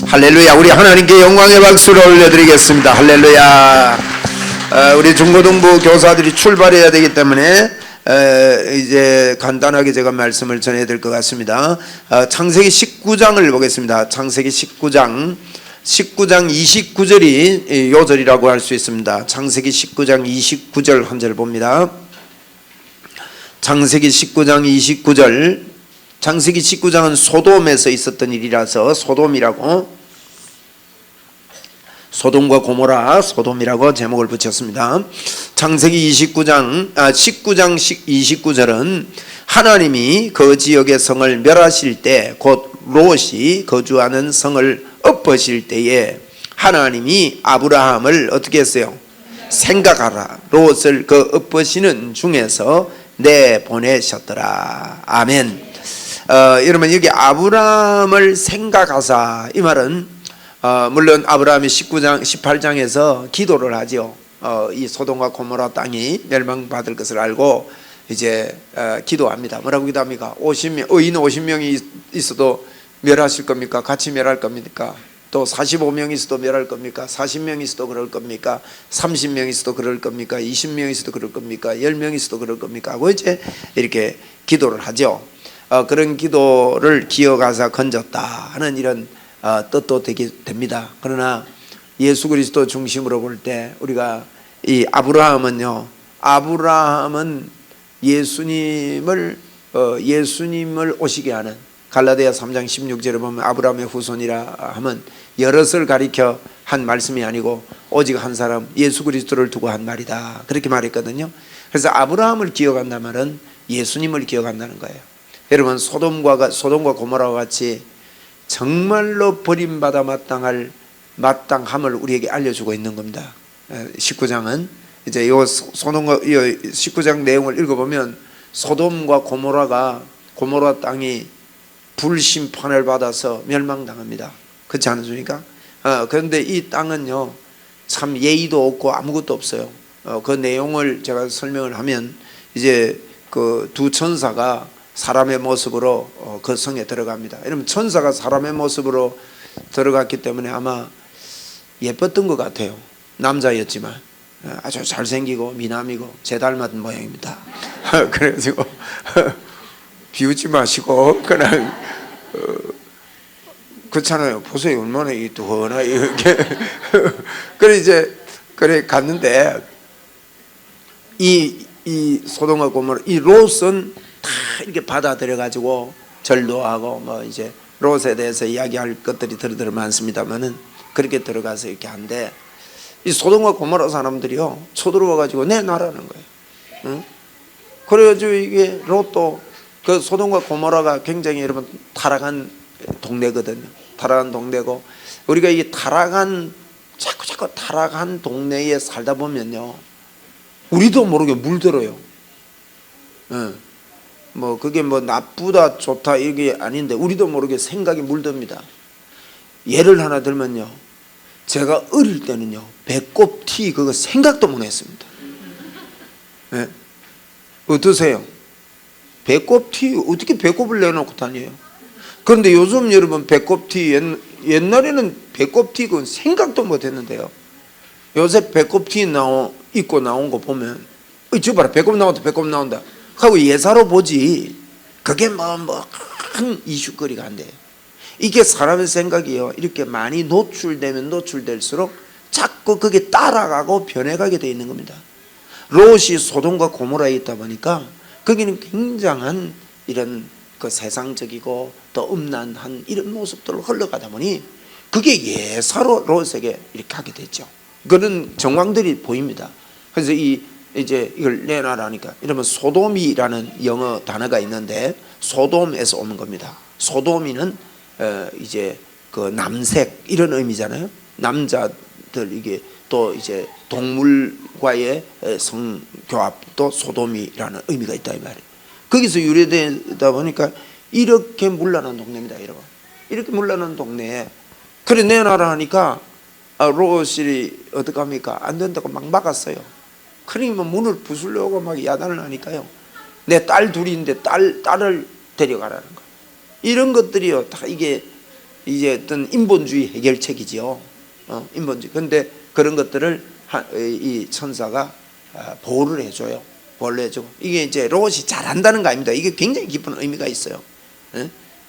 할렐루야. 우리 하나님께 영광의 박수를 올려드리겠습니다. 할렐루야. 우리 중고등부 교사들이 출발해야 되기 때문에 이제 간단하게 제가 말씀을 전해야 될 것 같습니다. 창세기 19장을 보겠습니다. 창세기 19장 29절이 요절이라고 할 수 있습니다. 창세기 19장 29절 한 절 봅니다. 창세기 19장 29절. 창세기 19장은 소돔에서 있었던 일이라서 소돔이라고, 소돔과 고모라, 소돔이라고 제목을 붙였습니다. 창세기 19장 29절은 하나님이 그 지역의 성을 멸하실 때, 곧 롯이 거주하는 성을 엎으실 때에 하나님이 아브라함을 어떻게 했어요? 생각하라. 롯을 그 엎으시는 중에서 내보내셨더라. 아멘. 여러분, 여기 아브라함을 생각하사, 이 말은 물론 아브라함이 18장에서 기도를 하죠. 이 소돔과 고모라 땅이 멸망받을 것을 알고 이제 기도합니다. 뭐라고 기도합니까? 의인 50명이 있어도 멸하실 겁니까? 같이 멸할 겁니까? 또 45명이 있어도 멸할 겁니까? 40명이 있어도 그럴 겁니까? 30명이 있어도 그럴 겁니까? 20명이 있어도 그럴 겁니까? 10명이 있어도 그럴 겁니까? 하고 이제 이렇게 기도를 하죠. 그런 기도를 기억하사 건졌다 하는 이런 뜻도 되게 됩니다. 그러나 예수 그리스도 중심으로 볼 때 우리가 이 아브라함은 예수님을 오시게 하는, 갈라디아 3장 16절에 보면 아브라함의 후손이라 하면 여럿을 가리켜 한 말씀이 아니고 오직 한 사람 예수 그리스도를 두고 한 말이다, 그렇게 말했거든요. 그래서 아브라함을 기억한다는 말은 예수님을 기억한다는 거예요. 여러분, 소돔과 고모라와 같이 정말로 버림받아 마땅함을 우리에게 알려주고 있는 겁니다. 19장은 이제 이 19장 내용을 읽어보면 소돔과 고모라 땅이 불심판을 받아서 멸망당합니다. 그렇지 않습니까? 그런데 이 땅은요, 참 예의도 없고 아무것도 없어요. 그 내용을 제가 설명을 하면, 이제 그 두 천사가 사람의 모습으로 그 성에 들어갑니다. 여러분, 천사가 사람의 모습으로 들어갔기 때문에 아마 예뻤던 것 같아요. 남자였지만 아주 잘생기고 미남이고 제 닮은 모양입니다. 그래가지고 비웃지 마시고 그냥 그렇잖아요. 보세요, 얼마나 이 두허나 이렇게. 그래 갔는데 이 소돔과 고모라, 이 롯은 다 이렇게 받아들여 가지고 절도 하고 뭐 이제 롯에 대해서 이야기할 것들이 들어 많습니다만은 그렇게 들어가서 이렇게 한데, 이 소돔과 고모라 사람들이요 쳐들어와 가지고 내놔라는 거예요. 응? 그래가지고 이게 롯도, 그 소돔과 고모라가 굉장히 여러분 타락한 동네거든요. 타락한 동네고, 우리가 이 자꾸 타락한 동네에 살다 보면요, 우리도 모르게 물들어요. 뭐 그게 뭐 나쁘다 좋다 이게 아닌데 우리도 모르게 생각이 물듭니다. 예를 하나 들면요, 제가 어릴 때는요 배꼽티 그거 생각도 못 했습니다. 네? 어떠세요? 배꼽티 어떻게 배꼽을 내놓고 다녀요? 그런데 요즘 여러분 배꼽티, 옛날에는 배꼽티 그건 생각도 못 했는데요, 요새 배꼽티 입고 나온 거 보면 저 봐라, 배꼽 나온다 하고 예사로 보지, 그게 큰 이슈거리가 안 돼요. 이게 사람의 생각이요, 이렇게 많이 노출될수록 자꾸 그게 따라가고 변해가게 되어 있는 겁니다. 롯이 소돔과 고모라에 있다 보니까 거기는 굉장한 이런 그 세상적이고 또 음란한 이런 모습들로 흘러가다 보니 그게 예사로 롯에게 이렇게 하게 됐죠. 그런 정황들이 보입니다. 그래서 이제 이걸 내놔라니까, 이러면 소돔이라는 영어 단어가 있는데 소돔에서 오는 겁니다. 소돔이는 이제 그 남색 이런 의미잖아요. 남자들, 이게 또 이제 동물과의 성교합도 소돔이라는 의미가 있다 이 말이에요. 거기서 유래되다 보니까 이렇게 물러난 동네입니다, 여러분. 이렇게 물러난 동네에 그래 내놔라 하니까 롯이 어떡합니까? 안 된다고 막 막았어요. 그러니까 문을 부수려고 막 야단을 하니까요, 내 딸 둘인데 딸을 데려가라는 거예요. 이런 것들이요 다 이게 이제 어떤 인본주의 해결책이지요. 인본주의. 근데 그런 것들을 이 천사가 보호를 해줘요. 보호를 해주고. 이게 이제 롯이 잘한다는 거 아닙니다. 이게 굉장히 깊은 의미가 있어요.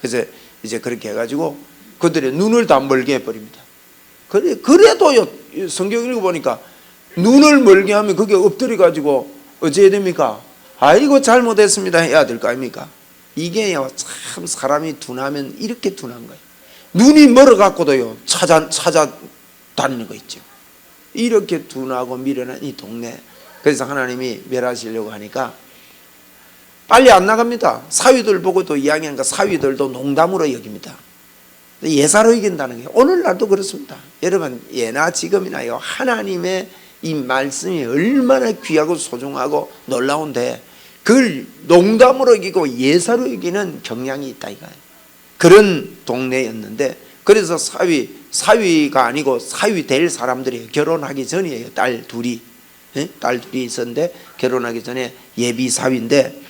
그래서 이제 그렇게 해가지고 그들의 눈을 다 멀게 해버립니다. 그래도요, 성경 읽어보니까 눈을 멀게 하면 그게 엎드려가지고 어찌해야 됩니까? 아이고 잘못했습니다 해야 될 거 아닙니까? 이게요, 참 사람이 둔하면 이렇게 둔한 거예요. 눈이 멀어갖고도요 찾아다니는 거 있죠. 이렇게 둔하고 미련한 이 동네. 그래서 하나님이 멸하시려고 하니까 빨리 안 나갑니다. 사위들 보고도 이야기하니까 사위들도 농담으로 여깁니다. 예사로 이긴다는 게 오늘날도 그렇습니다. 여러분, 예나 지금이나요, 하나님의 이 말씀이 얼마나 귀하고 소중하고 놀라운데 그걸 농담으로 이기고 예사로 이기는 경향이 있다 이거예요. 그런 동네였는데, 그래서 사위가 아니고 사위 될 사람들이 결혼하기 전이에요. 딸 둘이 있었는데 결혼하기 전에 예비 사위인데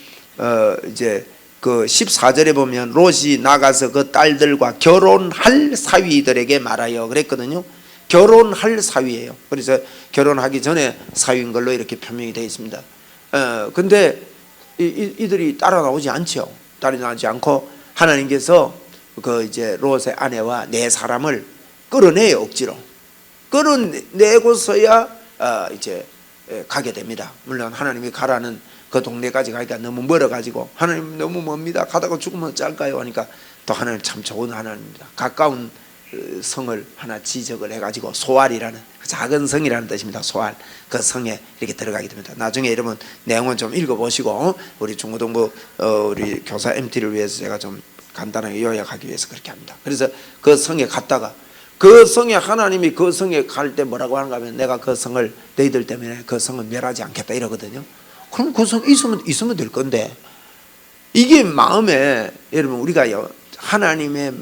이제 그 14절에 보면 롯이 나가서 그 딸들과 결혼할 사위들에게 말하여 그랬거든요. 결혼할 사위예요. 그래서 결혼하기 전에 사위인 걸로 이렇게 표명이 되어 있습니다. 근데 이들이 따라 나오지 않죠. 따라 나오지 않고 하나님께서 그 이제 롯의 아내와 네 사람을 끌어내요. 억지로 끌어내고서야 이제 가게 됩니다. 물론 하나님이 가라는 그 동네까지 가니까 너무 멀어가지고 하나님 너무 멉니다. 가다가 죽으면 어쩔까요 하니까 또 하나님 참 좋은 하나님입니다. 가까운 성을 하나 지적을 해가지고 소알이라는 작은 성이라는 뜻입니다. 소알, 그 성에 이렇게 들어가게 됩니다. 나중에 여러분 내용은 좀 읽어보시고 우리 중고등부 우리 교사 MT를 위해서 제가 좀 간단하게 요약하기 위해서 그렇게 합니다. 그래서 그 성에 갔다가 그 성에 하나님이 그 성에 갈 때 뭐라고 하는가 하면 내가 그 성을 너희들 때문에 그 성을 멸하지 않겠다 이러거든요. 그럼 그 성 있으면 될 건데, 이게 마음에 여러분 우리가요, 하나님의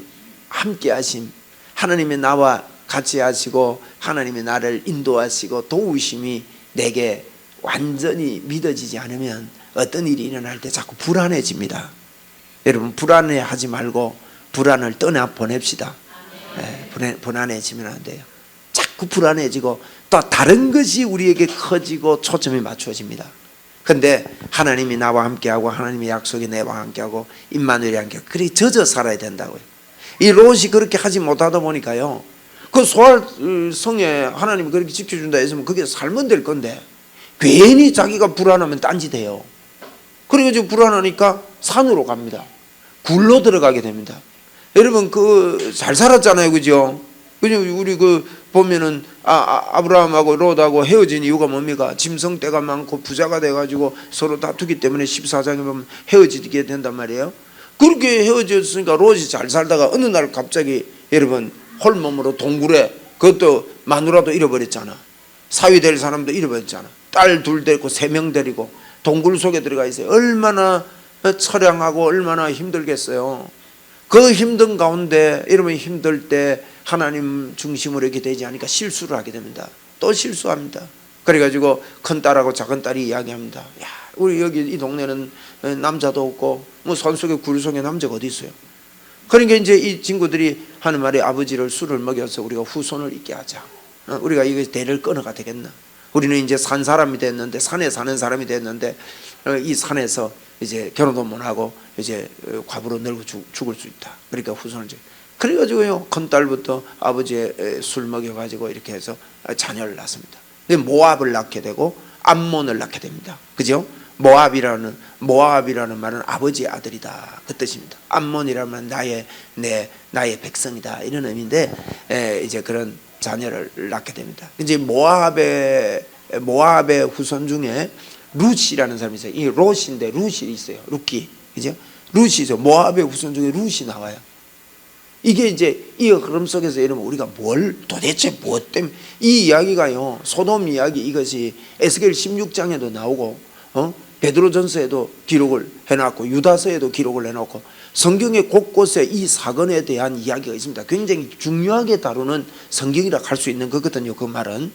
함께 하심, 하나님의 나와 같이 하시고 하나님의 나를 인도하시고 도우심이 내게 완전히 믿어지지 않으면 어떤 일이 일어날 때 자꾸 불안해집니다. 여러분 불안해하지 말고 불안을 떠나 보냅시다. 불안해지면 안 돼요. 자꾸 불안해지고 또 다른 것이 우리에게 커지고 초점이 맞춰집니다. 근데 하나님이 나와 함께하고 하나님의 약속이 내와 함께하고 임마누엘이 함께하고 그렇게 젖어 살아야 된다고요. 이 롯이 그렇게 하지 못하다 보니까요, 그 소알 성에 하나님이 그렇게 지켜준다 했으면 그게 살면 될 건데 괜히 자기가 불안하면 딴짓해요. 그래가지고 불안하니까 산으로 갑니다. 굴로 들어가게 됩니다. 여러분 그 잘 살았잖아요, 그죠? 우리 그 보면은 아브라함하고 롯하고 헤어진 이유가 뭡니까? 짐승떼가 많고 부자가 돼가지고 서로 다투기 때문에 14장에 보면 헤어지게 된단 말이에요. 그렇게 헤어졌으니까 롯이 잘 살다가 어느 날 갑자기 여러분 홀몸으로 동굴에, 그것도 마누라도 잃어버렸잖아. 사위 될 사람도 잃어버렸잖아. 딸 둘 데리고 3명 데리고 동굴 속에 들어가 있어요. 얼마나 처량하고 얼마나 힘들겠어요. 그 힘든 가운데 여러분 힘들 때 하나님 중심으로 이렇게 되지 않으니까 실수를 하게 됩니다. 또 실수합니다. 그래가지고 큰 딸하고 작은 딸이 이야기합니다. 야, 우리 여기 이 동네는 남자도 없고 뭐 산속에 굴 속에 남자가 어디 있어요. 그러니까 이제 이 친구들이 하는 말이 아버지를 술을 먹여서 우리가 후손을 있게 하자. 우리가 이거 대를 끊어가 되겠나. 우리는 이제 산 사람이 됐는데, 산에 사는 사람이 됐는데 이 산에서 이제 결혼도 못하고 이제 과부로 늙어 죽을 수 있다. 그러니까 후손을 그래가지고요, 큰 딸부터 아버지의 술 먹여가지고 이렇게 해서 자녀를 낳습니다. 모압을 낳게 되고 암몬을 낳게 됩니다. 그죠? 모압이라는 말은 아버지의 아들이다 그 뜻입니다. 암몬이라면 나의 백성이다 이런 의미인데 이제 그런 자녀를 낳게 됩니다. 이제 모압의 후손 중에 룻이라는 사람이 있어요. 이 롯인데 룻이 있어요. 룻기, 그죠? 룻이 있어요. 모압의 후손 중에 룻이 나와요. 이게 이제 이 흐름 속에서 여러분 우리가 도대체 무엇 때문에 이 이야기가요, 소돔 이야기 이것이 에스겔 16장에도 나오고 베드로전서에도 기록을 해놨고 유다서에도 기록을 해놓고 성경의 곳곳에 이 사건에 대한 이야기가 있습니다. 굉장히 중요하게 다루는 성경이라 할 수 있는 거거든요. 그 말은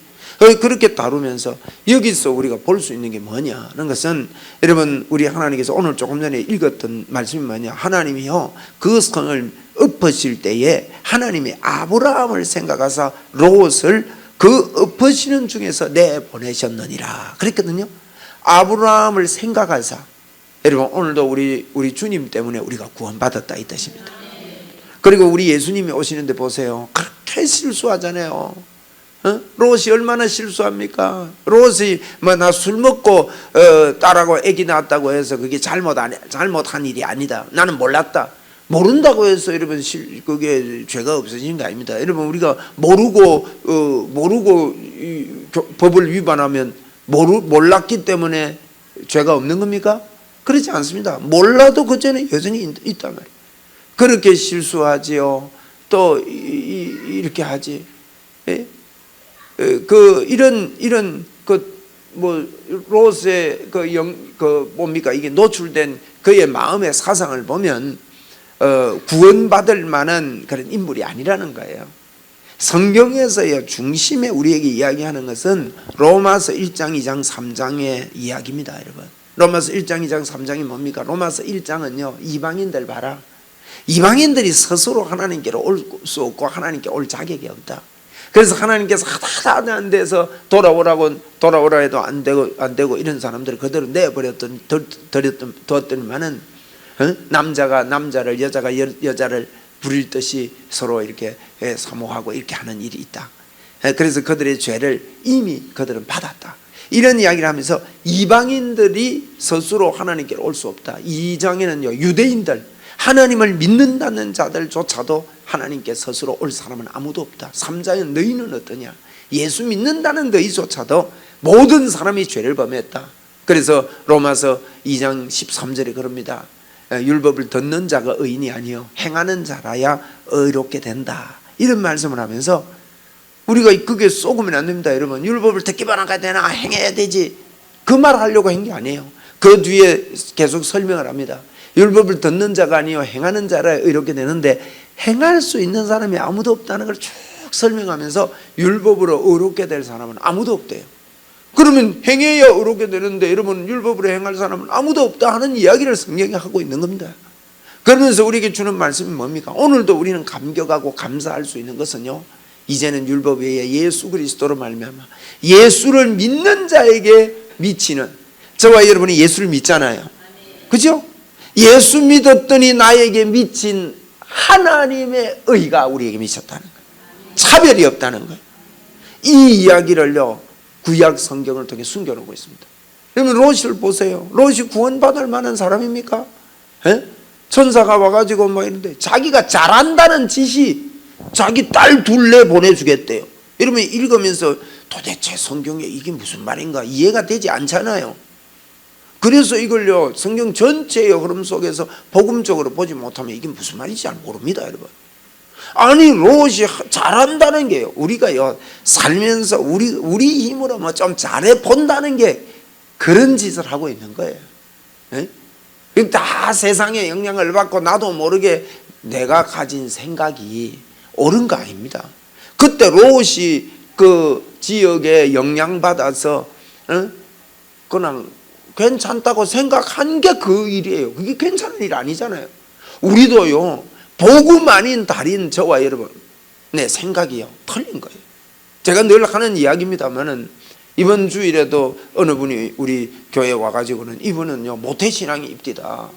그렇게 다루면서 여기서 우리가 볼 수 있는 게 뭐냐는 것은, 여러분 우리 하나님께서 오늘 조금 전에 읽었던 말씀이 뭐냐, 하나님이요 그 성을 엎으실 때에 하나님이 아브라함을 생각하사 롯을 그 엎으시는 중에서 내보내셨느니라 그랬거든요. 아브라함을 생각하사. 여러분 오늘도 우리 주님 때문에 우리가 구원받았다 이 뜻입니다. 그리고 우리 예수님이 오시는데 보세요. 그렇게 실수하잖아요. 롯이 얼마나 실수합니까? 롯이 뭐 나 술 먹고 딸하고 아기 낳았다고 해서 그게 잘못한 일이 아니다. 나는 몰랐다. 모른다고 해서 여러분 그게 죄가 없어지는 게 아닙니다. 여러분 우리가 모르고 법을 위반하면 몰랐기 때문에 죄가 없는 겁니까? 그렇지 않습니다. 몰라도 그 죄는 여전히 있단 말이에요. 그렇게 실수하지요. 또 이렇게 하지. 예? 이런 롯의 뭡니까 이게 노출된 그의 마음의 사상을 보면 구원받을 만한 그런 인물이 아니라는 거예요. 성경에서의 중심에 우리에게 이야기하는 것은 로마서 1장, 2장, 3장의 이야기입니다, 여러분. 로마서 1장, 2장, 3장이 뭡니까? 로마서 1장은요, 이방인들 봐라. 이방인들이 스스로 하나님께로 올 수 없고 하나님께 올 자격이 없다. 그래서 하나님께서 하다 안 돼서 돌아오라 해도 안 되고 이런 사람들을 그대로 두었더니만은 남자가 남자를 여자가 여자를 부릴 듯이 서로 이렇게 사모하고 이렇게 하는 일이 있다. 그래서 그들의 죄를 이미 그들은 받았다. 이런 이야기를 하면서 이방인들이 스스로 하나님께 올 수 없다. 2장에는요 유대인들 하나님을 믿는다는 자들조차도 하나님께 스스로 올 사람은 아무도 없다. 3장은 너희는 어떠냐? 예수 믿는다는 너희조차도 모든 사람이 죄를 범했다. 그래서 로마서 2장 13절에 그럽니다. 율법을 듣는 자가 의인이 아니요 행하는 자라야 의롭게 된다. 이런 말씀을 하면서 우리가 그게 쏘으면 안 됩니다. 여러분 율법을 듣기만 하게 되나 행해야 되지. 그 말 하려고 한 게 아니에요. 그 뒤에 계속 설명을 합니다. 율법을 듣는 자가 아니요 행하는 자라 의롭게 되는데 행할 수 있는 사람이 아무도 없다는 걸 쭉 설명하면서 율법으로 의롭게 될 사람은 아무도 없대요. 그러면 행해야 의롭게 되는데 여러분 율법으로 행할 사람은 아무도 없다 하는 이야기를 성경이 하고 있는 겁니다. 그러면서 우리에게 주는 말씀이 뭡니까? 오늘도 우리는 감격하고 감사할 수 있는 것은요 이제는 율법 외에 예수 그리스도로 말미암아 예수를 믿는 자에게 미치는, 저와 여러분이 예수를 믿잖아요. 그죠? 예수 믿었더니 나에게 미친 하나님의 의가 우리에게 미쳤다는 거예요. 차별이 없다는 거예요. 이 이야기를요 구약 성경을 통해 숨겨놓고 있습니다. 그러면 롯을 보세요. 롯이 구원받을 만한 사람입니까? 에? 천사가 와가지고 뭐 이런데 자기가 잘한다는 짓이 자기 딸 둘레 보내주겠대요. 이러면 읽으면서 도대체 성경에 이게 무슨 말인가 이해가 되지 않잖아요. 그래서 이걸요 성경 전체의 흐름 속에서 복음적으로 보지 못하면 이게 무슨 말인지 잘 모릅니다, 여러분. 아니 롯이 잘한다는 게요 우리가요 살면서 우리 힘으로 뭐 좀 잘해 본다는 게 그런 짓을 하고 있는 거예요. 에? 다 세상의 영향을 받고 나도 모르게 내가 가진 생각이 옳은 거 아닙니다. 그때 롯이 그 지역에 영향받아서 그냥 괜찮다고 생각한 게 그 일이에요. 그게 괜찮은 일 아니잖아요. 우리도요 복음 아닌 달인 저와 여러분 내 생각이요 틀린 거예요. 제가 늘 하는 이야기입니다만은 이번 주일에도 어느 분이 우리 교회에 와가지고는 이분은요 모태신앙이 입디다.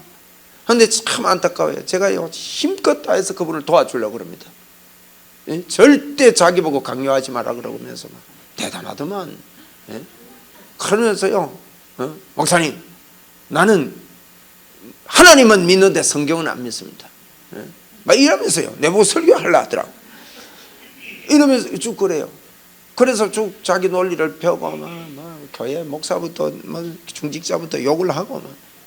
그런데 참 안타까워요. 제가요 힘껏 다해서 그분을 도와주려고 그럽니다. 예? 절대 자기 보고 강요하지 마라 그러면서 막 대단하더만. 예? 그러면서요 목사님 나는 하나님은 믿는데 성경은 안 믿습니다. 예? 막 이러면서요 내보고 설교하려 하더라고. 이러면서 쭉 그래요. 그래서 쭉 자기 논리를 펴고 막 교회 목사부터 뭐 중직자부터 욕을 하고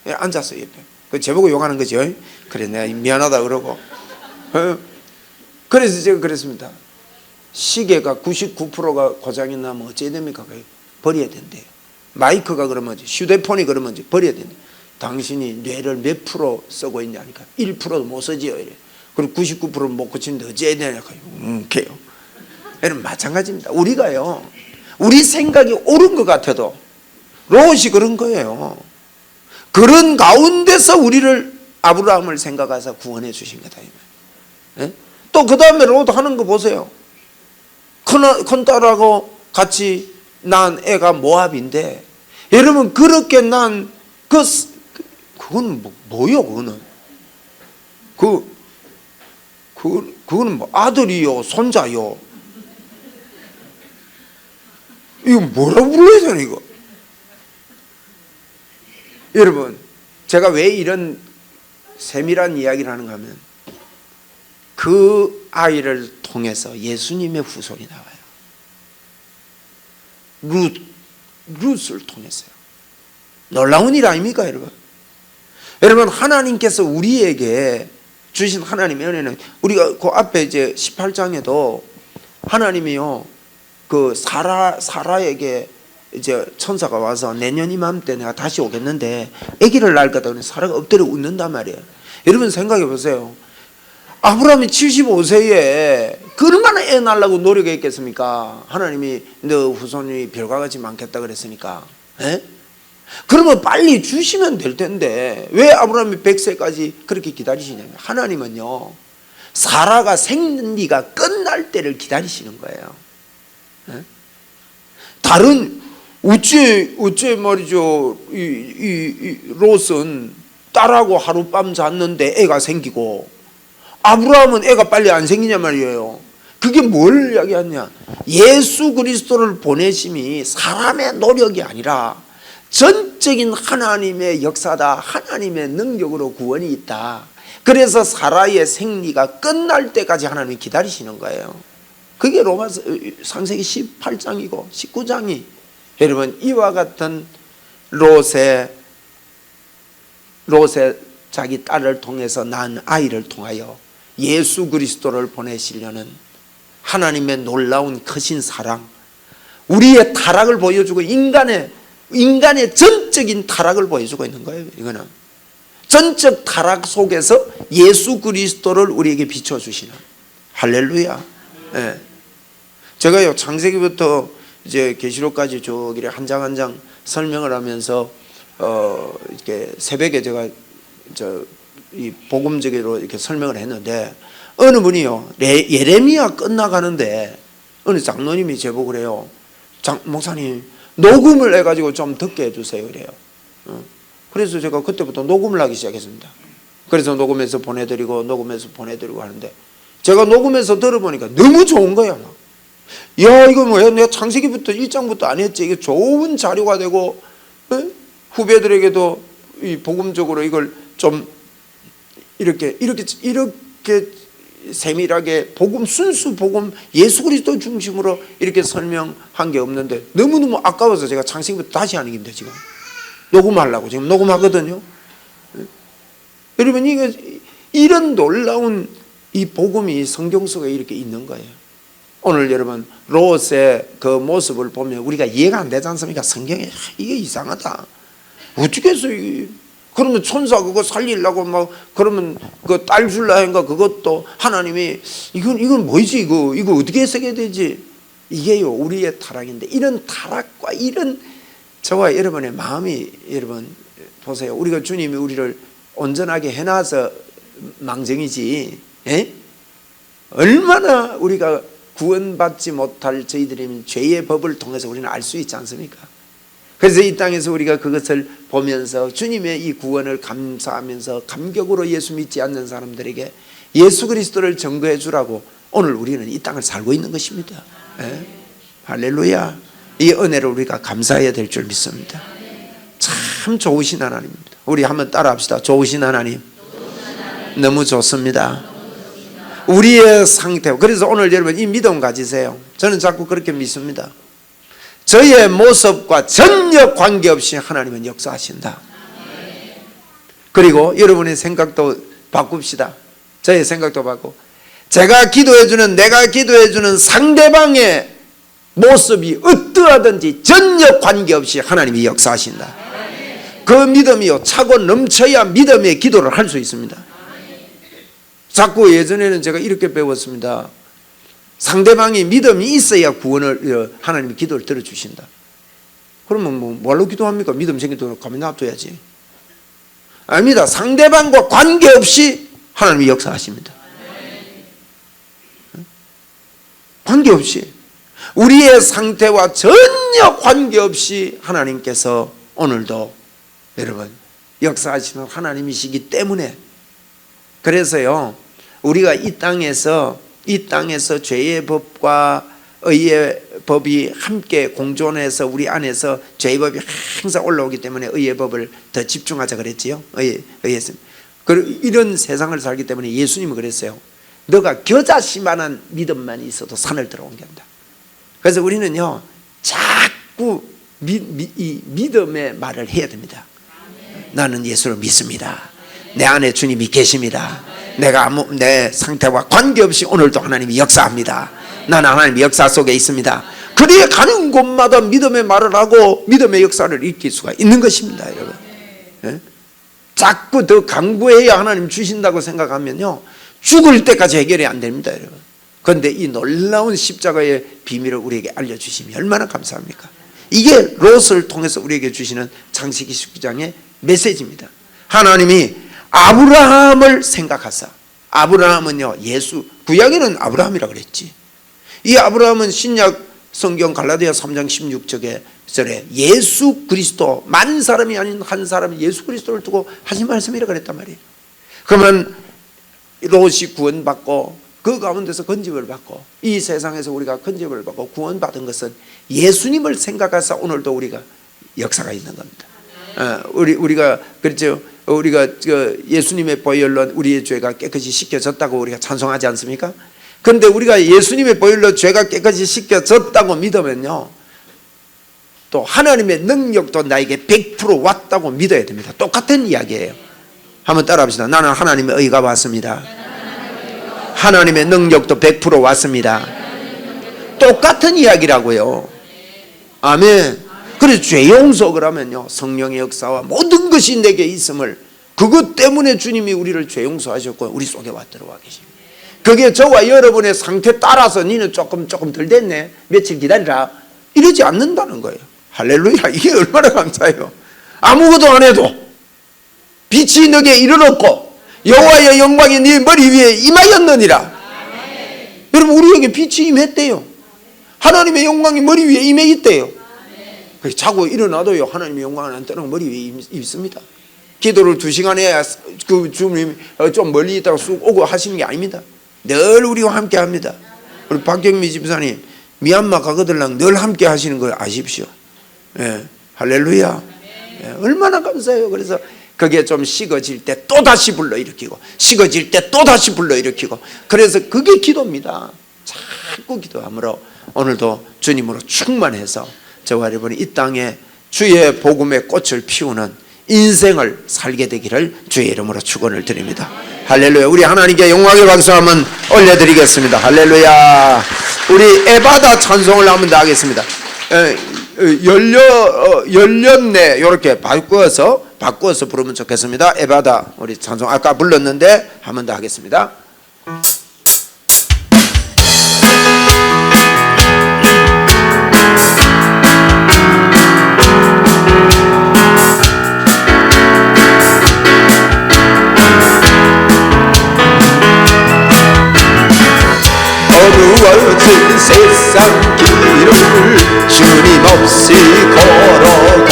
막 앉았어요 옆에. 그 제보고 욕하는 거죠. 그래 내가 미안하다 그러고. 그래서 제가 그랬습니다. 시계가 99%가 고장이 나면 어찌해야 됩니까? 버려야 된대요. 마이크가 그러면 휴대폰이 그러면 버려야 된대. 당신이 뇌를 몇 프로 쓰고 있냐니까 1%도 못 쓰지요. 이래. 그리고 99%는 못 고치는데 어찌해야 되냐니까. 개요. 여러분 마찬가지입니다. 우리가요 우리 생각이 옳은 것 같아도 롯이 그런 거예요. 그런 가운데서 우리를 아브라함을 생각하사 구원해 주신 거다. 예? 또 그 다음에 롯 하는 거 보세요. 큰 딸하고 같이 난 애가 모압인데, 여러분 그렇게 난 그건 뭐요? 그거는 뭐 아들이요, 손자요. 이거 뭐라고 불러야 되나 이거? 여러분, 제가 왜 이런 세밀한 이야기를 하는가 하면 그 아이를 통해서 예수님의 후손이 나와요. 룻을 통해서요. 놀라운 일 아닙니까, 여러분? 여러분, 하나님께서 우리에게 주신 하나님의 은혜는, 우리가 그 앞에 이제 18장에도 하나님이요, 그 사라에게 이제 천사가 와서 내년 이맘때 내가 다시 오겠는데 아기를 낳을 거다. 사라가 엎드려 웃는단 말이에요. 여러분 생각해 보세요. 아브라함이 75세에 얼마나 애 낳으려고 노력했겠습니까? 하나님이 너 후손이 별과 같이 많겠다 그랬으니까. 에? 그러면 빨리 주시면 될 텐데 왜 아브라함이 100세까지 그렇게 기다리시냐면, 하나님은요, 사라가 생리가 끝날 때를 기다리시는 거예요. 에? 다른 어째 말이죠, 이 롯은 딸하고 하룻밤 잤는데 애가 생기고, 아브라함은 애가 빨리 안 생기냐 말이에요. 그게 뭘 이야기하냐? 예수 그리스도를 보내심이 사람의 노력이 아니라 전적인 하나님의 역사다. 하나님의 능력으로 구원이 있다. 그래서 사라의 생리가 끝날 때까지 하나님이 기다리시는 거예요. 그게 로마서 창세기 18장이고 19장이. 여러분, 이와 같은 롯의 자기 딸을 통해서 낳은 아이를 통하여 예수 그리스도를 보내시려는 하나님의 놀라운 크신 사랑, 우리의 타락을 보여주고 인간의 전적인 타락을 보여주고 있는 거예요. 이거는 전적 타락 속에서 예수 그리스도를 우리에게 비춰주시는, 할렐루야. 네. 제가요, 창세기부터 이제 계시록까지 쭉 한 장 한 장 설명을 하면서 이렇게 새벽에 제가 이 복음적으로 이렇게 설명을 했는데, 어느 분이요, 예레미야 끝나가는데 어느 장로님이 제보고 그래요. 목사님, 녹음을 해가지고 좀 듣게 해주세요. 그래요. 그래서 제가 그때부터 녹음을 하기 시작했습니다. 그래서 녹음해서 보내드리고 하는데, 제가 녹음해서 들어보니까 너무 좋은 거야. 야, 이거 뭐야? 내가 창세기부터 1장부터 안 했지. 이게 좋은 자료가 되고, 후배들에게도 이 복음적으로 이걸 좀 이렇게 세밀하게 순수 복음, 예수 그리스도 중심으로 이렇게 설명한 게 없는데 너무너무 아까워서 제가 창세기부터 다시 하는 겁니다. 지금 녹음하려고 지금 녹음하거든요. 여러분, 이런 놀라운 이 복음이 성경 속에 이렇게 있는 거예요. 오늘 여러분, 롯의 그 모습을 보면 우리가 이해가 안 되지 않습니까? 성경에 이게 이상하다. 어떻게 해서 그러면 천사 그거 살리려고 막 그러면 그 딸 줄라 한가, 그것도 하나님이 이건 뭐지, 이거 어떻게 해석해야 되지? 이게요, 우리의 타락인데, 이런 타락과 이런 저와 여러분의 마음이, 여러분 보세요. 우리가 주님이 우리를 온전하게 해놔서 망정이지, 에? 얼마나 우리가 구원받지 못할 저희들이 죄의 법을 통해서 우리는 알 수 있지 않습니까? 그래서 이 땅에서 우리가 그것을 보면서 주님의 이 구원을 감사하면서 감격으로 예수 믿지 않는 사람들에게 예수 그리스도를 증거해 주라고 오늘 우리는 이 땅을 살고 있는 것입니다. 네? 할렐루야. 이 은혜를 우리가 감사해야 될 줄 믿습니다. 참 좋으신 하나님입니다. 우리 한번 따라합시다. 좋으신 하나님. 너무 좋습니다. 우리의 상태. 그래서 오늘 여러분 이 믿음 가지세요. 저는 자꾸 그렇게 믿습니다. 저의 모습과 전혀 관계없이 하나님은 역사하신다. 그리고 여러분의 생각도 바꿉시다. 저의 생각도 바꾸고, 내가 기도해주는 상대방의 모습이 어떠하든지 전혀 관계없이 하나님이 역사하신다. 그 믿음이요, 차고 넘쳐야 믿음의 기도를 할 수 있습니다. 자꾸 예전에는 제가 이렇게 배웠습니다. 상대방이 믿음이 있어야 구원을, 하나님이 기도를 들어주신다. 그러면 뭘로 기도합니까? 믿음 생기도록 가만히 놔둬야지. 아닙니다. 상대방과 관계없이 하나님이 역사하십니다. 관계없이, 우리의 상태와 전혀 관계없이 하나님께서 오늘도 여러분 역사하시는 하나님이시기 때문에, 그래서요 우리가 이 땅에서 죄의 법과 의의 법이 함께 공존해서 우리 안에서 죄의 법이 항상 올라오기 때문에 의의 법을 더 집중하자 그랬지요. 이런 세상을 살기 때문에 예수님은 그랬어요. 너가 겨자씨만한 믿음만 있어도 산을 들어 옮긴다. 그래서 우리는요 자꾸 이 믿음의 말을 해야 됩니다. 나는 예수를 믿습니다. 내 안에 주님이 계십니다. 내가 내 상태와 관계없이 오늘도 하나님이 역사합니다. 나는 하나님의 역사 속에 있습니다. 그래야 가는 곳마다 믿음의 말을 하고 믿음의 역사를 일으킬 수가 있는 것입니다. 여러분, 예? 자꾸 더 강구해야 하나님 주신다고 생각하면요 죽을 때까지 해결이 안 됩니다. 여러분, 그런데 이 놀라운 십자가의 비밀을 우리에게 알려주시면 얼마나 감사합니까? 이게 롯을 통해서 우리에게 주시는 창세기 19장의 메시지입니다. 하나님이 아브라함을 생각하사, 아브라함은요 구약에는 아브라함이라고 그랬지. 이 아브라함은 신약 성경 갈라디아 3장 16절에 예수 그리스도, 많은 사람이 아닌 한 사람 예수 그리스도를 두고 하신 말씀이라고 그랬단 말이에요. 그러면 롯이 구원받고 그 가운데서 건집을 받고, 이 세상에서 우리가 건집을 받고 구원받은 것은 예수님을 생각해서 오늘도 우리가 역사가 있는 겁니다. 우리가 그렇죠. 우리가 예수님의 보혈로 우리의 죄가 깨끗이 씻겨졌다고 우리가 찬송하지 않습니까? 그런데 우리가 예수님의 보혈로 죄가 깨끗이 씻겨졌다고 믿으면요 또 하나님의 능력도 나에게 100% 왔다고 믿어야 됩니다. 똑같은 이야기예요. 한번 따라합시다. 나는 하나님의 의가 왔습니다. 하나님의 능력도 100% 왔습니다. 똑같은 이야기라고요. 아멘. 그래서 죄 용서 그러면요 성령의 역사와 모든 것이 내게 있음을, 그것 때문에 주님이 우리를 죄 용서하셨고 우리 속에 와 들어와 계십니다. 그게 저와 여러분의 상태 따라서 니는 조금 덜 됐네, 며칠 기다리라, 이러지 않는다는 거예요. 할렐루야. 이게 얼마나 감사해요. 아무것도 안 해도 빛이 너게 이르렀고 여호와의 영광이 네 머리 위에 임하였느니라. 여러분, 우리에게 빛이 임했대요. 하나님의 영광이 머리 위에 임해 있대요. 자고 일어나도요 하나님의 영광은 안 떠나고 머리 위에 있습니다. 기도를 2시간 해야 그 주님 좀 멀리 있다가 쑥 오고 하시는 게 아닙니다. 늘 우리와 함께 합니다. 우리 박경미 집사님 미얀마 가거들랑 늘 함께 하시는 걸 아십시오. 예, 할렐루야. 예, 얼마나 감사해요. 그래서 그게 좀 식어질 때 또다시 불러일으키고, 식어질 때 또다시 불러일으키고, 그래서 그게 기도입니다. 자꾸 기도함으로 오늘도 주님으로 충만해서 저와 여러분이 이 땅에 주의 복음의 꽃을 피우는 인생을 살게 되기를 주의 이름으로 축원을 드립니다. 할렐루야. 우리 하나님께 영광의 박수 한번 올려드리겠습니다. 할렐루야. 우리 에바다 찬송을 한번 더 하겠습니다. 열렸네 이렇게 바꾸어서 부르면 좋겠습니다. 에바다 우리 찬송 아까 불렀는데 한 번 더 하겠습니다. 어두워진 세상 길을 주님 없이 걸어가다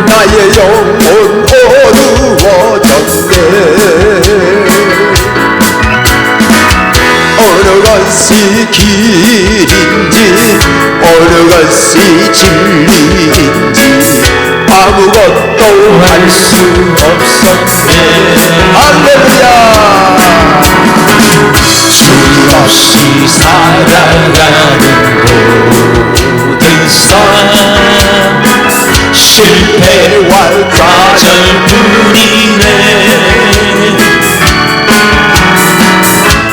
나의 영혼 어두워졌네. 어느 것이 길인지 어느 것이 진리인지 아무것도 할 수 없었네. 할렐루야. 주님 없이 살아가는 모든 삶 실패와 좌절뿐이네.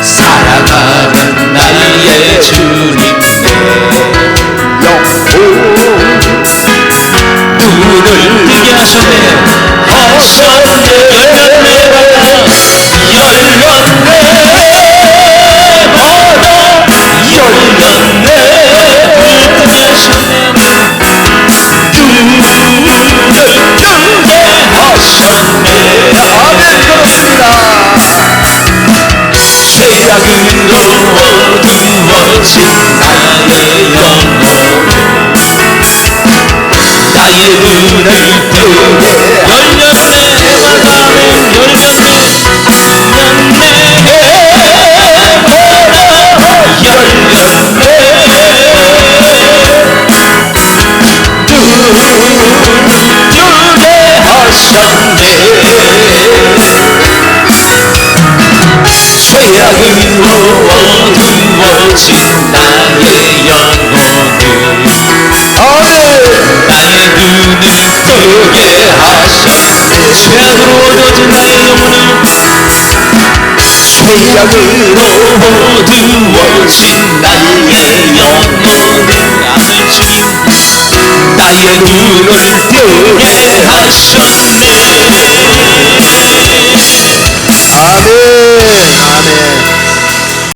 사랑하는 나의 주님 내 영혼 눈을 뜨게 하셨네. 열렸네 최악으로 어두워진 눈을 뜨게 열렸네 마다는 열렸네 하셨네 죄악으로 어두워진 나의 영혼을 나의 눈을 뜨게 하셨네 죄악으로 어두워진 나의 영혼을 죄악으로 어두워진 나의 영혼을 아멘 주님 나의 눈을 뜨게 하셨네